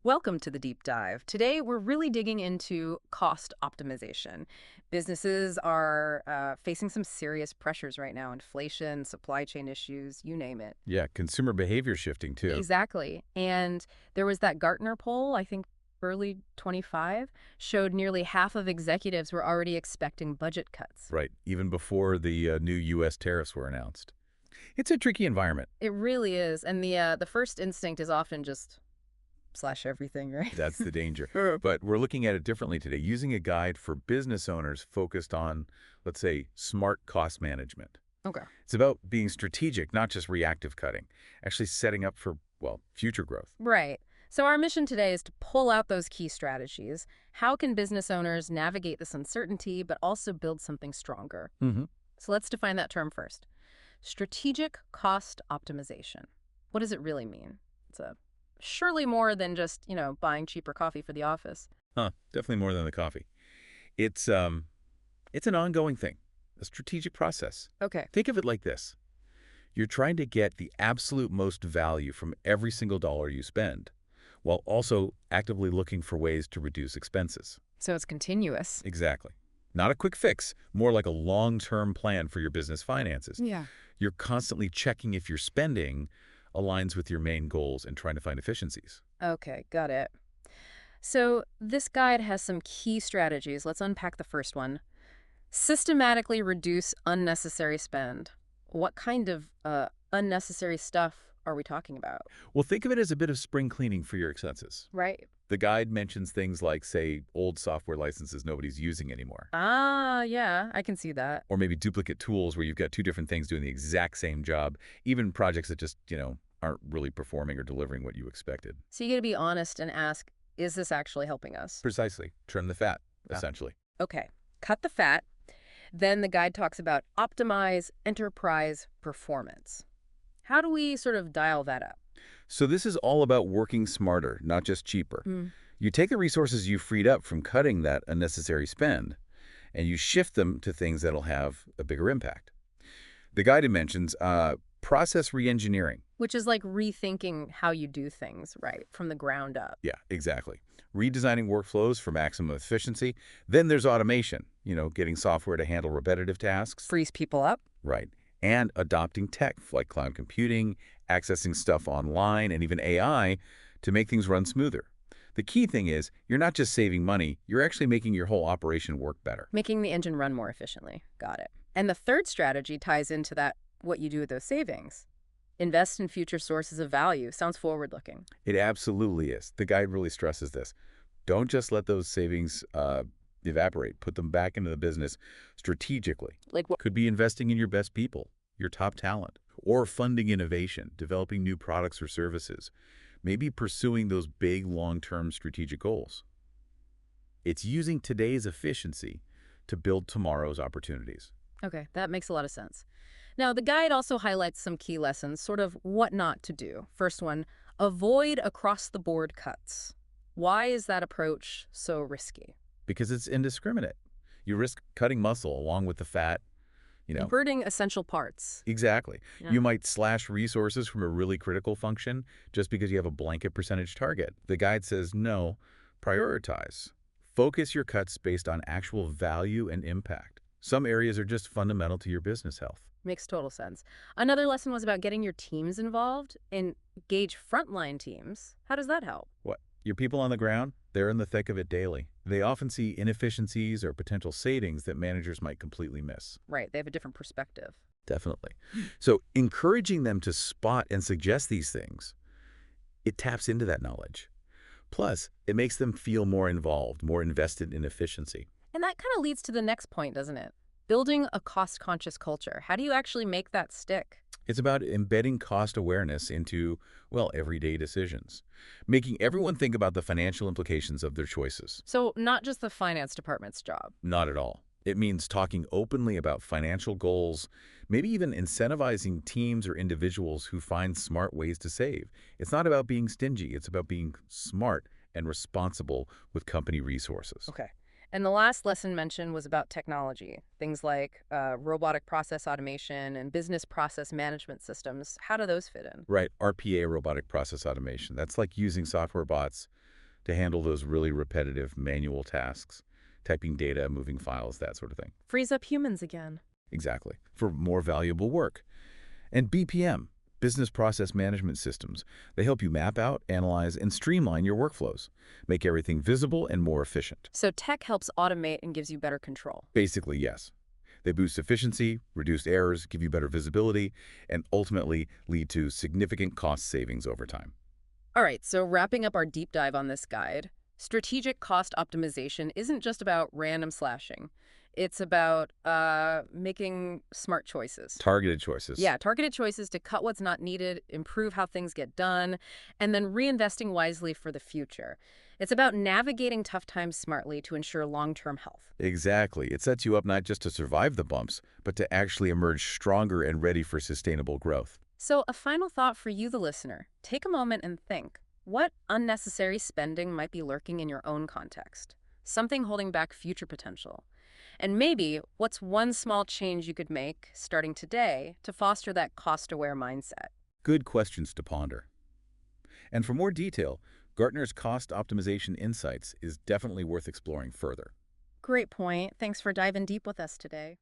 Welcome to the deep dive. Today, we're really digging into cost optimization. Businesses are facing some serious pressures right now: inflation, supply chain issues, you name it. Yeah, consumer behavior shifting too. Exactly. And there was that Gartner poll, I think early 25, showed nearly half of executives were already expecting budget cuts. Right, even before the new U.S. tariffs were announced. It's a tricky environment. It really is. And the first instinct is often just slash everything, right? That's the danger. But we're looking at it differently today, using a guide for business owners focused on, let's say, smart cost management. Okay. It's about being strategic, not just reactive cutting, actually setting up for, well, future growth. Right. So our mission today is to pull out those key strategies. How can business owners navigate this uncertainty, but also build something stronger? hmm So let's define that term first. Strategic cost optimization. What does it really mean? It's a surely more than just, buying cheaper coffee for the office. Definitely more than the coffee. It's an ongoing thing, a strategic process. Okay. Think of it like this. You're trying to get the absolute most value from every single dollar you spend, while also actively looking for ways to reduce expenses. So it's continuous. Exactly. Not a quick fix, more like a long-term plan for your business finances. Yeah. You're constantly checking if your spending aligns with your main goals and trying to find efficiencies. Okay, got it. So this guide has some key strategies. Let's unpack the first one. Systematically reduce unnecessary spend. What kind of unnecessary stuff are we talking about? Well, think of it as a bit of spring cleaning for your expenses. Right. The guide mentions things like, say, old software licenses nobody's using anymore, Ah, yeah, I can see that. or maybe duplicate tools where you've got two different things doing the exact same job, even projects that just, aren't really performing or delivering what you expected. So you got to be honest and ask, is this actually helping us? Precisely. Trim the fat, Yeah. essentially. Okay, cut the fat. Then the guide talks about optimize enterprise performance. How do we sort of dial that up? So this is all about working smarter, not just cheaper. Mm. You take the resources you freed up from cutting that unnecessary spend, and you shift them to things that'll have a bigger impact. The guide mentions process reengineering. Which is like rethinking how you do things, right, from the ground up. Yeah, exactly. Redesigning workflows for maximum efficiency. Then there's automation, getting software to handle repetitive tasks. Frees people up. Right. And adopting tech like cloud computing, accessing stuff online, and even AI to make things run smoother. The key thing is you're not just saving money, you're actually making your whole operation work better. Making the engine run more efficiently. Got it. And the third strategy ties into that, what you do with those savings. Invest in future sources of value. Sounds forward-looking. It absolutely is. The guide really stresses this. Don't just let those savings evaporate. Put them back into the business strategically. Like what? Could be investing in your best people, your top talent, or funding innovation, developing new products or services, maybe pursuing those big long-term strategic goals. It's using today's efficiency to build tomorrow's opportunities. Okay, that makes a lot of sense. Now, the guide also highlights some key lessons, sort of what not to do. First one, avoid across-the-board cuts. Why is that approach so risky? Because it's indiscriminate. You risk cutting muscle along with the fat, Converting essential parts. Exactly. Yeah. You might slash resources from a really critical function just because you have a blanket percentage target. The guide says no, prioritize. Focus your cuts based on actual value and impact. Some areas are just fundamental to your business health. Makes total sense. Another lesson was about getting your teams involved. Engage frontline teams. How does that help? What? Your people on the ground? They're in the thick of it daily. They often see inefficiencies or potential savings that managers might completely miss. Right, they have a different perspective. Definitely. So encouraging them to spot and suggest these things, it taps into that knowledge. Plus, it makes them feel more involved, more invested in efficiency. And that kind of leads to the next point, doesn't it? Building a cost-conscious culture. How do you actually make that stick? It's about embedding cost awareness into, well, everyday decisions, making everyone think about the financial implications of their choices. So not just the finance department's job. Not at all. It means talking openly about financial goals, maybe even incentivizing teams or individuals who find smart ways to save. It's not about being stingy. It's about being smart and responsible with company resources. Okay. And the last lesson mentioned was about technology, things like robotic process automation and business process management systems. How do those fit in? Right, RPA, robotic process automation. That's like using software bots to handle those really repetitive manual tasks, typing data, moving files, that sort of thing. Frees up humans again. Exactly. For more valuable work. And BPM, business process management systems. They help you map out, analyze, and streamline your workflows, make everything visible and more efficient. So tech helps automate and gives you better control. Basically, yes. They boost efficiency, reduce errors, give you better visibility, and ultimately lead to significant cost savings over time. All right, so wrapping up our deep dive on this guide, strategic cost optimization isn't just about random slashing. It's about making smart choices. Targeted choices. Yeah, targeted choices to cut what's not needed, improve how things get done, and then reinvesting wisely for the future. It's about navigating tough times smartly to ensure long-term health. Exactly. It sets you up not just to survive the bumps, but to actually emerge stronger and ready for sustainable growth. So, a final thought for you, the listener. Take a moment and think. What unnecessary spending might be lurking in your own context? Something holding back future potential. And maybe what's one small change you could make starting today to foster that cost-aware mindset? Good questions to ponder. And for more detail, Gartner's Cost Optimization Insights is definitely worth exploring further. Great point. Thanks for diving deep with us today.